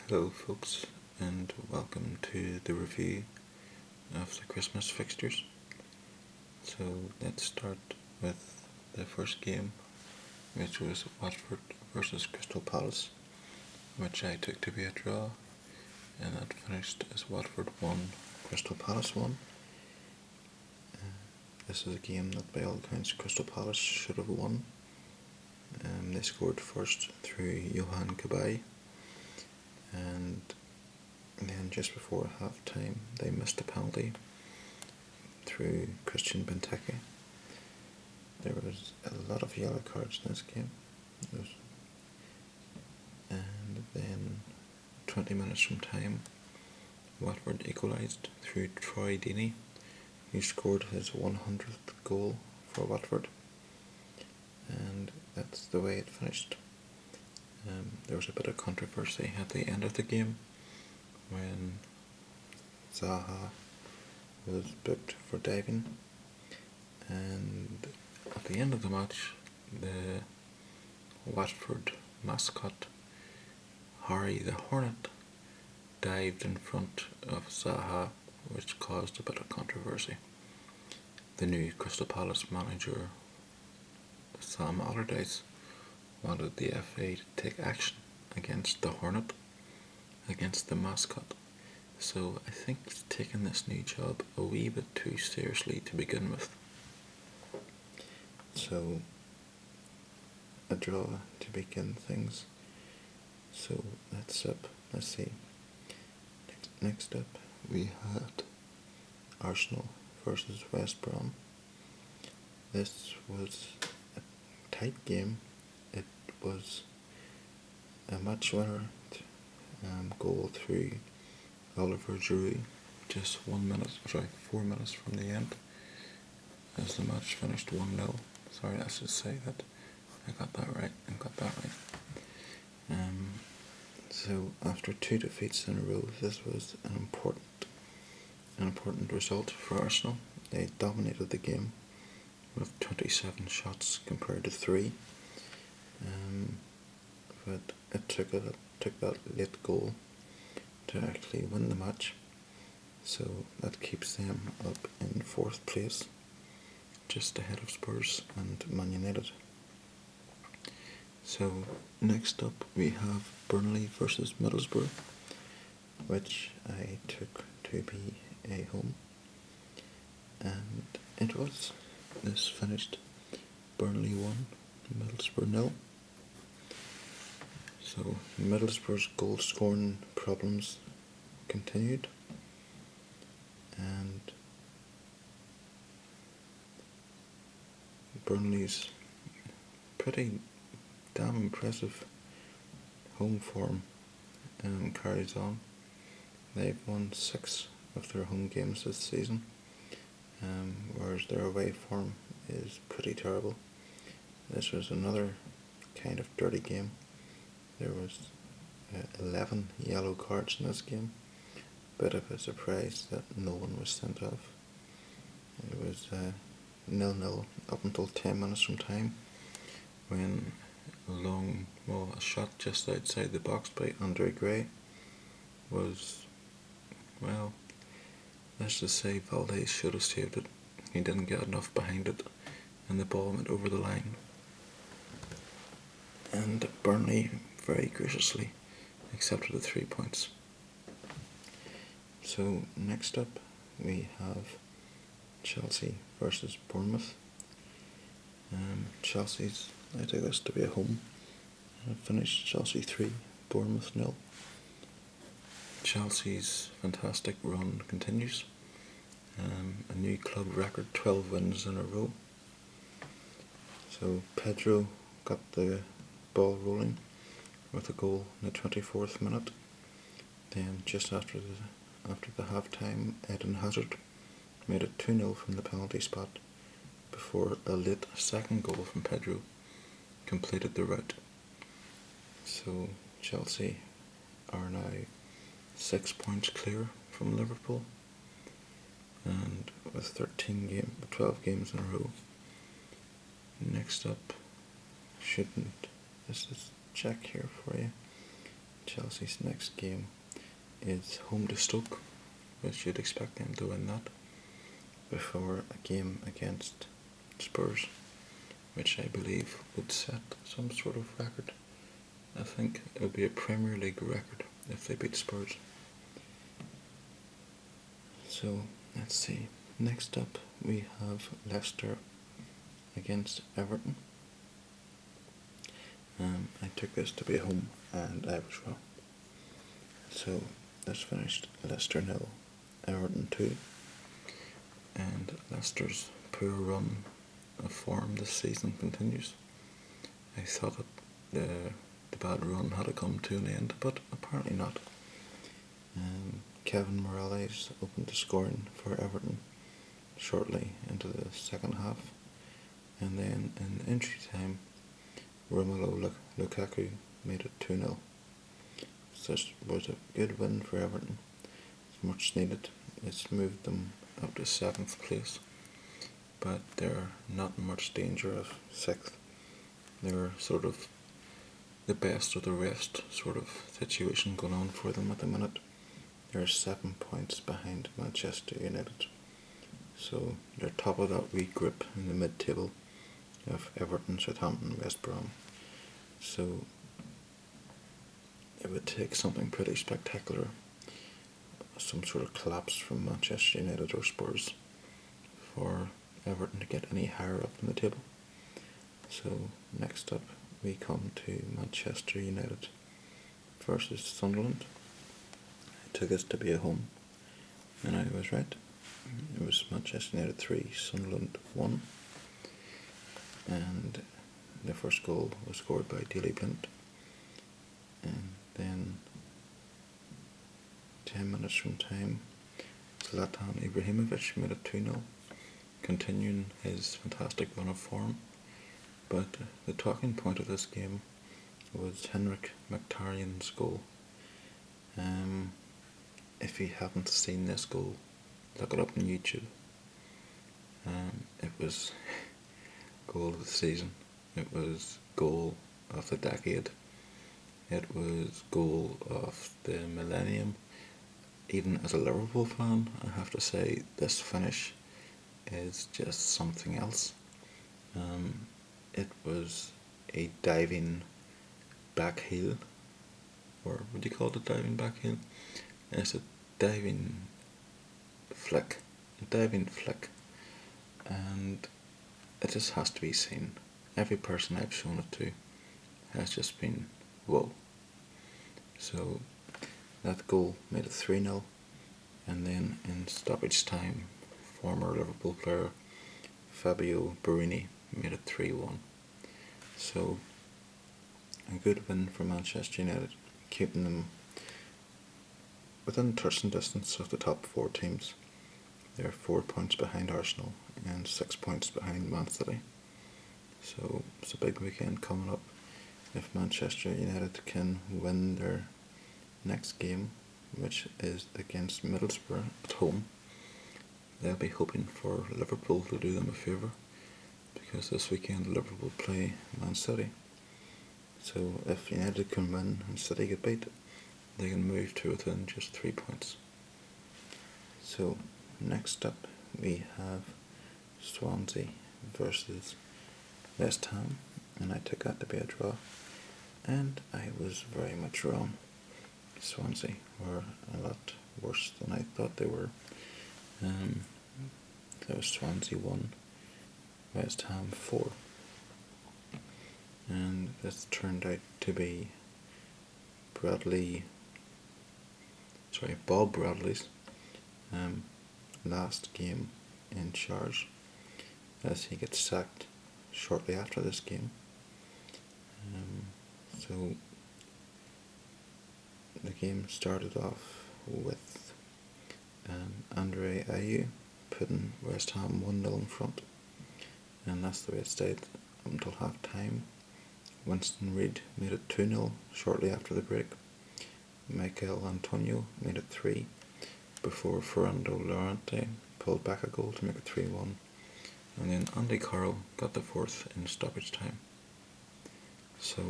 Hello folks, and welcome to the review of the Christmas fixtures. So let's start with the first game, which was Watford versus Crystal Palace, which I took to be a draw, and that finished as Watford 1, Crystal Palace 1. This is a game that by all accounts Crystal Palace should have won. They scored first through Johan Cabaye, and then just before half time they missed a penalty through Christian Benteke. There was a lot of yellow cards in this game. And then 20 minutes from time, Watford equalised through Troy Deeney, who scored his 100th goal for Watford. And that's the way it finished. There was a bit of controversy at the end of the game when Zaha was booked for diving, and at the end of the match the Watford mascot Harry the Hornet dived in front of Zaha, which caused a bit of controversy. The new Crystal Palace manager Sam Allardyce wanted the FA to take action against the Hornet, against the mascot. So I think he's taken this new job a wee bit too seriously to begin with. So a draw to begin things. So let's see. Next up we had Arsenal versus West Brom. This was a tight game. It was a match winner goal through Oliver Giroud, just 4 minutes from the end, as the match finished 1-0. Sorry, I should say that I got that right. So after 2 defeats in a row, this was an important result for Arsenal. They dominated the game with 27 shots compared to 3. But it took that late goal to actually win the match, so that keeps them up in 4th place, just ahead of Spurs and Man United. So next up we have Burnley versus Middlesbrough, which I took to be a home, and this finished Burnley 1, Middlesbrough 0. So Middlesbrough's goal scoring problems continued, and Burnley's pretty damn impressive home form carries on. They've won 6 of their home games this season, whereas their away form is pretty terrible. This was another kind of dirty game. There was 11 yellow cards in this game. Bit of a surprise that no one was sent off. It was 0-0 up until 10 minutes from time, when a shot just outside the box by Andre Gray was, well, let's just say Valdez should have saved it. He didn't get enough behind it, and the ball went over the line. And Burnley very graciously accepted the 3 points. So next up we have Chelsea versus Bournemouth. I took this to be a home, and it finished Chelsea 3, Bournemouth 0. Chelsea's fantastic run continues. A new club record, 12 wins in a row. So Pedro got the ball rolling with a goal in the 24th minute. Then just after the half time, Eden Hazard made it 2-0 from the penalty spot before a late second goal from Pedro completed the rout. So Chelsea are now 6 points clear from Liverpool, and with 12 games in a row. Next up, let's just check here for you. Chelsea's next game is home to Stoke, which you'd expect them to win that, before a game against Spurs, which I believe would set some sort of record. I think it would be a Premier League record if they beat Spurs. So let's see. Next up we have Leicester against Everton. I took this to be home and I was wrong. So this finished Leicester 0, Everton 2. And Leicester's poor run of form this season continues. I thought that the bad run had to come to an end, but apparently not. Kevin Morales opened the scoring for Everton shortly into the second half, and then in injury time, Romelu Lukaku made it 2-0. So this was a good win for Everton. It's much needed. It's moved them up to 7th place, but they're not in much danger of 6th. They're sort of the best of the rest sort of situation going on for them at the minute. They're 7 points behind Manchester United. So they're top of that wee group in the mid-table of Everton, Southampton, West Brom. So it would take something pretty spectacular, some sort of collapse from Manchester United or Spurs, for Everton to get any higher up in the table. So next up we come to Manchester United versus Sunderland. I took this to be a home, and I was right. It was Manchester United 3, Sunderland 1, and the first goal was scored by Daley Blind, and then 10 minutes from time, Zlatan Ibrahimovic made it 2-0, continuing his fantastic run of form. But the talking point of this game was Henrik Mkhitaryan's goal. If you haven't seen this goal, look it up on YouTube. It was goal of the season. It was goal of the decade. It was goal of the millennium. Even as a Liverpool fan, I have to say this finish is just something else. It was a diving back heel, or would you call it a diving back heel? It's a diving flick, and it just has to be seen. Every person I've shown it to has just been whoa. So that goal made it 3-0, and then in stoppage time, former Liverpool player Fabio Borini made it 3-1. So a good win for Manchester United, keeping them within touching distance of the top 4 teams. They're 4 points behind Arsenal and 6 points behind Man City. So it's a big weekend coming up. If Manchester United can win their next game, which is against Middlesbrough at home, they'll be hoping for Liverpool to do them a favour, because this weekend Liverpool play Man City. So if United can win and City get beat, they can move to within just 3 points. So next up we have Swansea versus West Ham, and I took that to be a draw, and I was very much wrong. Swansea were a lot worse than I thought they were. That was Swansea 1, West Ham 4, and this turned out to be Bob Bradley's last game in charge, as he gets sacked shortly after this game. So the game started off with Andre Ayew putting West Ham 1-0 in front, and that's the way it stayed up until half time. Winston Reid made it 2-0 shortly after the break. Michael Antonio made it 3, before Fernando Llorente pulled back a goal to make it 3-1, and then Andy Carroll got the 4th in stoppage time. So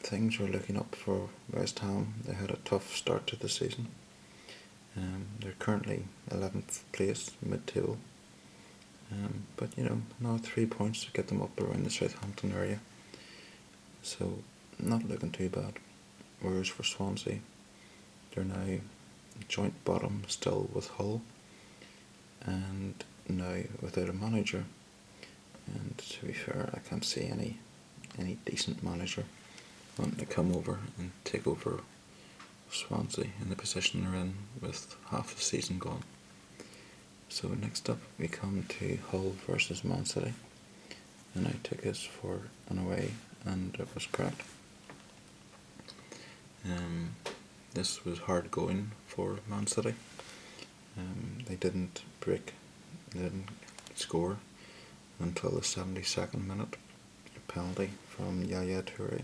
things are looking up for West Ham. They had a tough start to the season. They're currently 11th place, mid-table. But now 3 points to get them up around the Southampton area. So, not looking too bad. Whereas for Swansea, they're now joint bottom still with Hull, and now without a manager. And to be fair, I can't see any decent manager wanting to come over and take over Swansea in the position they're in with half the season gone. So next up we come to Hull versus Man City, and I took this for an away, and it was correct. This was hard going for Man City. They didn't score until the 72nd minute, a penalty from Yaya Toure,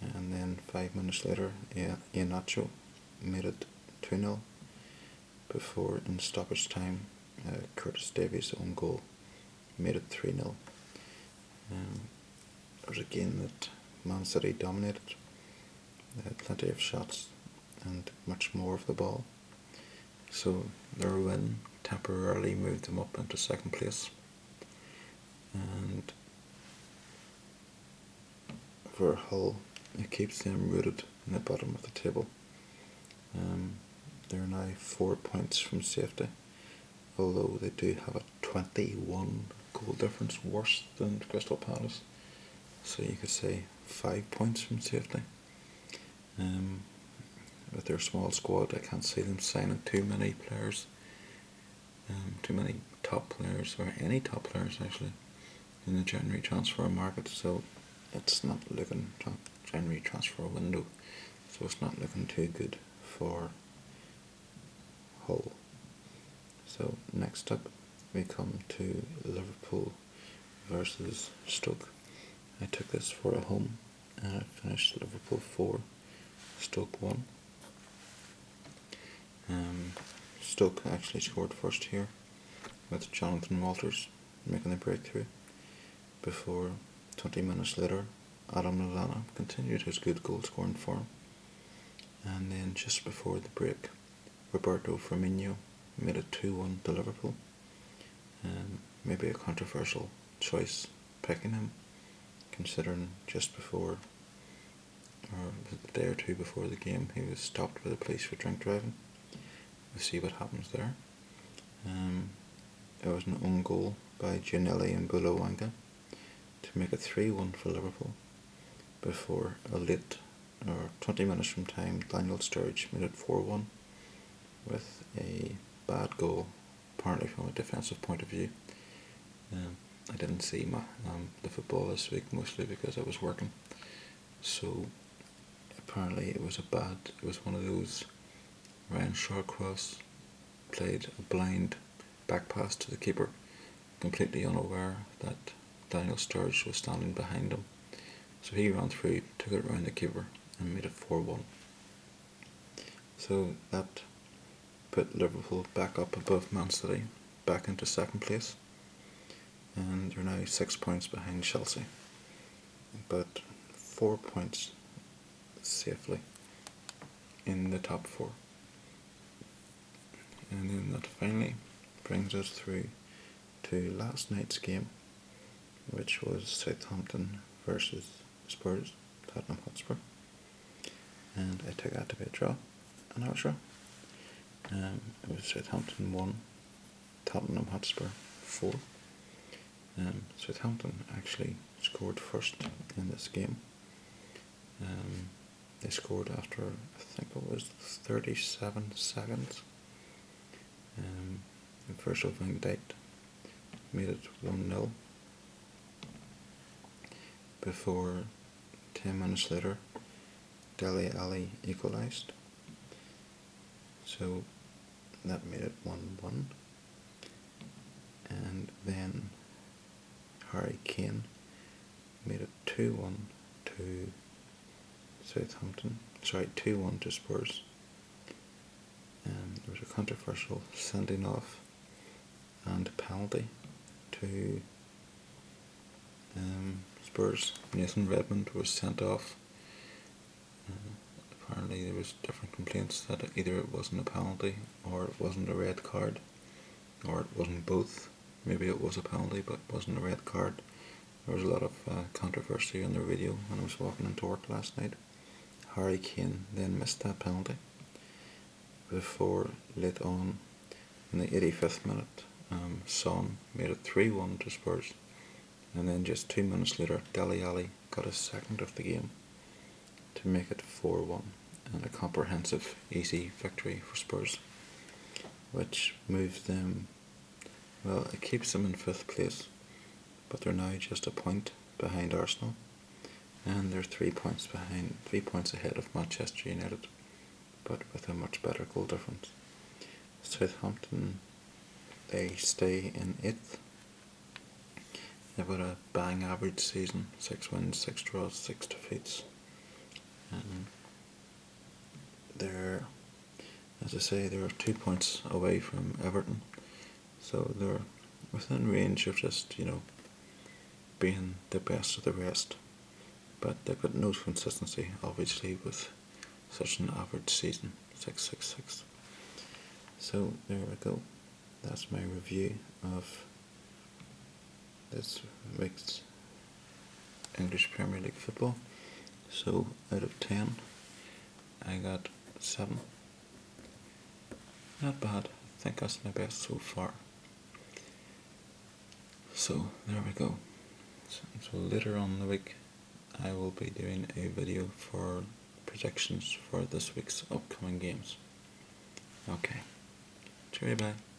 and then 5 minutes later Iheanacho made it 2-0 before, in stoppage time, Curtis Davies' own goal made it 3-0. It was a game that Man City dominated. They had plenty of shots and much more of the ball, so their win temporarily moved them up into second place. And for Hull, it keeps them rooted in the bottom of the table. They're now 4 points from safety, although they do have a 21 goal difference worse than Crystal Palace, so you could say 5 points from safety. With their small squad, I can't see them signing too many players, too many top players, or any top players actually, in the January transfer market. So it's not looking, January transfer window, so it's not looking too good for Hull. So next up we come to Liverpool versus Stoke. I took this for a home, and I finished Liverpool 4, Stoke 1. Stoke actually scored first here, with Jonathan Walters making the breakthrough, before 20 minutes later Adam Lallana continued his good goal scoring form, and then just before the break Roberto Firmino made it 2-1 to Liverpool. Maybe a controversial choice picking him, considering just before, or a day or two before the game, he was stopped by the police for drink driving. We'll see what happens there. It was an own goal by Gianelli and Bulawanga to make it 3-1 for Liverpool, before a late, or 20 minutes from time, Daniel Sturridge made it 4-1 with a bad goal, apparently from a defensive point of view. I didn't see the football this week, mostly because I was working, so apparently it was one of those, Ryan Shawcross played a blind back pass to the keeper, completely unaware that Daniel Sturridge was standing behind him. So he ran through, took it around the keeper, and made it 4-1. So that put Liverpool back up above Man City, back into second place, and they're now 6 points behind Chelsea, but 4 points safely in the top 4. And then that finally brings us through to last night's game, which was Southampton versus Spurs, Tottenham Hotspur, and I took that to be a draw, and I was wrong. It was Southampton 1, Tottenham Hotspur 4. Southampton actually scored first in this game. They scored after, I think it was 37 seconds. Virgil van Dijk made it 1-0, before 10 minutes later Dele Alli equalised, so that made it 1-1, and then Harry Kane made it 2-1 to Southampton, 2-1 to Spurs. There was a controversial sending off and a penalty to Spurs. Nathan Redmond was sent off apparently there was different complaints that either it wasn't a penalty, or it wasn't a red card, or it wasn't both. Maybe it was a penalty but it wasn't a red card. There was a lot of controversy on the radio when I was walking into work last night. Harry Kane then missed that penalty before late on in the 85th minute Son made it 3-1 to Spurs, and then just 2 minutes later Dele Alli got his second of the game to make it 4-1, and a comprehensive easy victory for Spurs, which moves them, well, it keeps them in 5th place, but they're now just a point behind Arsenal, and they're 3 points ahead of Manchester United, but with a much better goal difference. Southampton, they stay in 8th. They've got a bang average season, 6 wins, 6 draws, 6 defeats. And they're, as I say, they're 2 points away from Everton, so they're within range of just, being the best of the rest. But they've got no consistency, obviously, with such an average season, 666. So there we go. That's my review of this week's English Premier League football. So out of 10, I got 7. Not bad. I think that's my best so far. So there we go. So later on in the week, I will be doing a video for predictions for this week's upcoming games. Okay. Cheerio, bye.